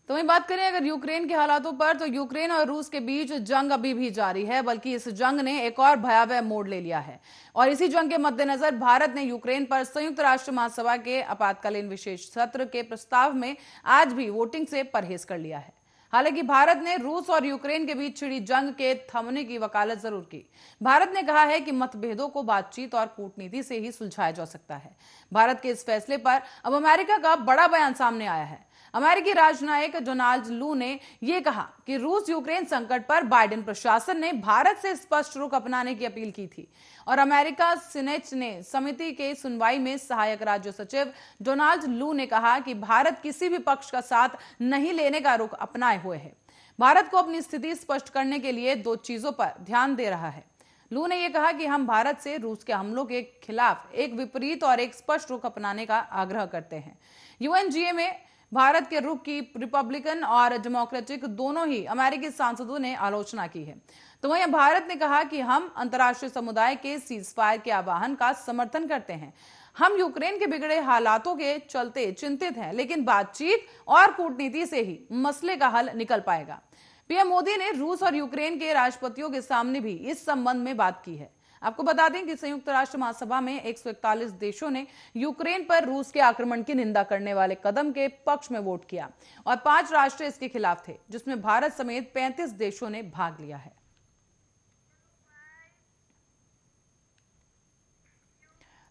तो वहीं बात करें अगर यूक्रेन के हालातों पर, तो यूक्रेन और रूस के बीच जंग अभी भी जारी है, बल्कि इस जंग ने एक और भयावह मोड़ ले लिया है। और इसी जंग के मद्देनजर भारत ने यूक्रेन पर संयुक्त राष्ट्र महासभा के आपातकालीन विशेष सत्र के प्रस्ताव में आज भी वोटिंग से परहेज कर लिया है। हालांकि भारत ने रूस और यूक्रेन के बीच छिड़ी जंग के थमने की वकालत जरूर की। भारत ने कहा है कि मतभेदों को बातचीत और कूटनीति से ही सुलझाया जा सकता है। भारत के इस फैसले पर अब अमेरिका का बड़ा बयान सामने आया है। अमेरिकी राजनयिक डोनाल्ड लू ने यह कहा कि रूस यूक्रेन संकट पर बाइडेन प्रशासन ने भारत से स्पष्ट रुख अपनाने की अपील की थी। और अमेरिका सीनेट ने समिति के सुनवाई में सहायक राज्य सचिव डोनाल्ड लू ने कहा कि भारत किसी भी पक्ष का साथ नहीं लेने का रुख अपनाए हुए है। भारत को अपनी स्थिति स्पष्ट करने के लिए दो चीजों पर ध्यान दे रहा है। लू ने यह कहा कि हम भारत से रूस के हमलों के खिलाफ एक विपरीत और एक स्पष्ट रुख अपनाने का आग्रह करते हैं। यूएनजीए में भारत के रुख की रिपब्लिकन और डेमोक्रेटिक दोनों ही अमेरिकी सांसदों ने आलोचना की है। तो वहीं भारत ने कहा कि हम अंतर्राष्ट्रीय समुदाय के सीजफायर के आह्वान का समर्थन करते हैं। हम यूक्रेन के बिगड़े हालातों के चलते चिंतित हैं, लेकिन बातचीत और कूटनीति से ही मसले का हल निकल पाएगा। पीएम मोदी ने रूस और यूक्रेन के राष्ट्रपतियों के सामने भी इस संबंध में बात की है। आपको बता दें कि संयुक्त राष्ट्र महासभा में 141 देशों ने यूक्रेन पर रूस के आक्रमण की निंदा करने वाले कदम के पक्ष में वोट किया और 5 राष्ट्र इसके खिलाफ थे, जिसमें भारत समेत 35 देशों ने भाग लिया है।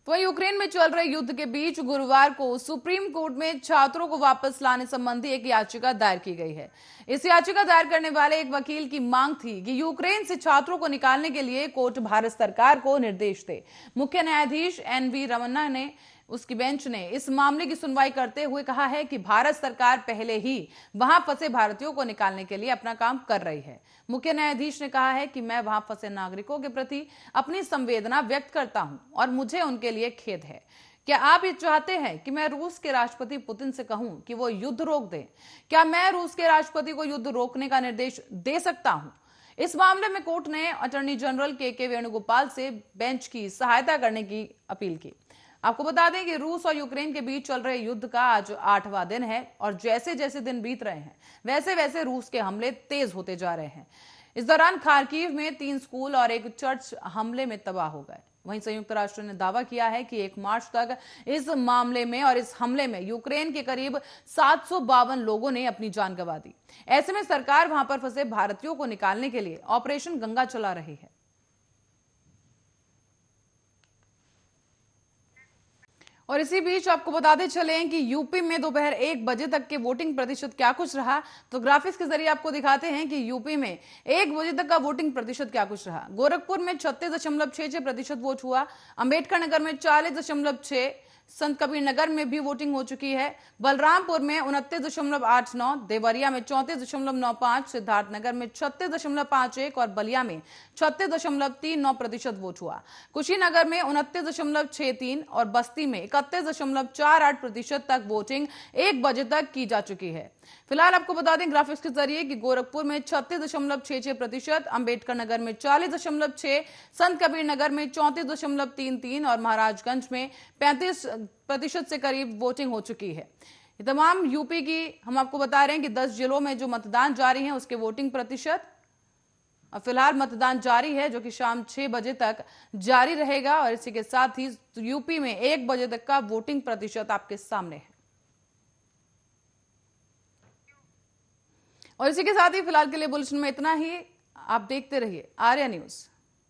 तो यूक्रेन में चल रहे युद्ध के बीच गुरुवार को सुप्रीम कोर्ट में छात्रों को वापस लाने संबंधी एक याचिका दायर की गई है। इस याचिका दायर करने वाले एक वकील की मांग थी कि यूक्रेन से छात्रों को निकालने के लिए कोर्ट भारत सरकार को निर्देश दे। मुख्य न्यायाधीश एनवी रमन्ना ने उसकी बेंच ने इस मामले की सुनवाई करते हुए कहा है कि भारत सरकार पहले ही वहां फंसे भारतीयों को निकालने के लिए अपना काम कर रही है। मुख्य न्यायाधीश ने कहा है कि मैं वहां फंसे नागरिकों के प्रति अपनी संवेदना व्यक्त करता हूं और मुझे उनके लिए खेद है। क्या आप ये चाहते हैं कि मैं रूस के राष्ट्रपति पुतिन से कहूं कि वो युद्ध रोक दें? क्या मैं रूस के राष्ट्रपति को युद्ध रोकने का निर्देश दे सकता हूं? इस मामले में कोर्ट ने अटॉर्नी जनरल के वेणुगोपाल से बेंच की सहायता करने की अपील की। आपको बता दें कि रूस और यूक्रेन के बीच चल रहे युद्ध का आज 8वां दिन है और जैसे जैसे दिन बीत रहे हैं वैसे वैसे रूस के हमले तेज होते जा रहे हैं। इस दौरान खार्किव में 3 स्कूल और एक चर्च हमले में तबाह हो गए। वहीं संयुक्त राष्ट्र ने दावा किया है कि 1 मार्च तक इस मामले में और इस हमले में यूक्रेन के करीब 752 लोगों ने अपनी जान गंवा दी। ऐसे में सरकार वहां पर फंसे भारतीयों को निकालने के लिए ऑपरेशन गंगा चला रही है। और इसी बीच आपको बताते चलें कि यूपी में दोपहर 1 बजे तक के वोटिंग प्रतिशत क्या कुछ रहा। तो ग्राफिक्स के जरिए आपको दिखाते हैं कि यूपी में 1 बजे तक का वोटिंग प्रतिशत क्या कुछ रहा। गोरखपुर में 36.66% वोट हुआ। अंबेडकर नगर में 40.6%, संत कबीर नगर में भी वोटिंग हो चुकी है। बलरामपुर में 29.89, देवरिया में 34.95, सिद्धार्थनगर में 36.51 और बलिया में 36.39% वोट हुआ। कुशीनगर में 29.63 और बस्ती में 31.48% तक वोटिंग 1 बजे तक की जा चुकी है। फिलहाल आपको बता दें ग्राफिक्स के जरिए कि गोरखपुर में 36.66%, अंबेडकर नगर में 40.6%, संत कबीर नगर में 34.33 और महाराजगंज में 35% से करीब वोटिंग हो चुकी है। ये तमाम यूपी की हम आपको बता रहे हैं कि 10 जिलों में जो मतदान जारी है उसके वोटिंग प्रतिशत। फिलहाल मतदान जारी है जो कि शाम 6 बजे तक जारी रहेगा और इसी के साथ ही यूपी में 1 बजे तक का वोटिंग प्रतिशत आपके सामने है। और इसी के साथ ही फिलहाल के लिए बुलेटिन में इतना ही। आप देखते रहिए आर्या न्यूज।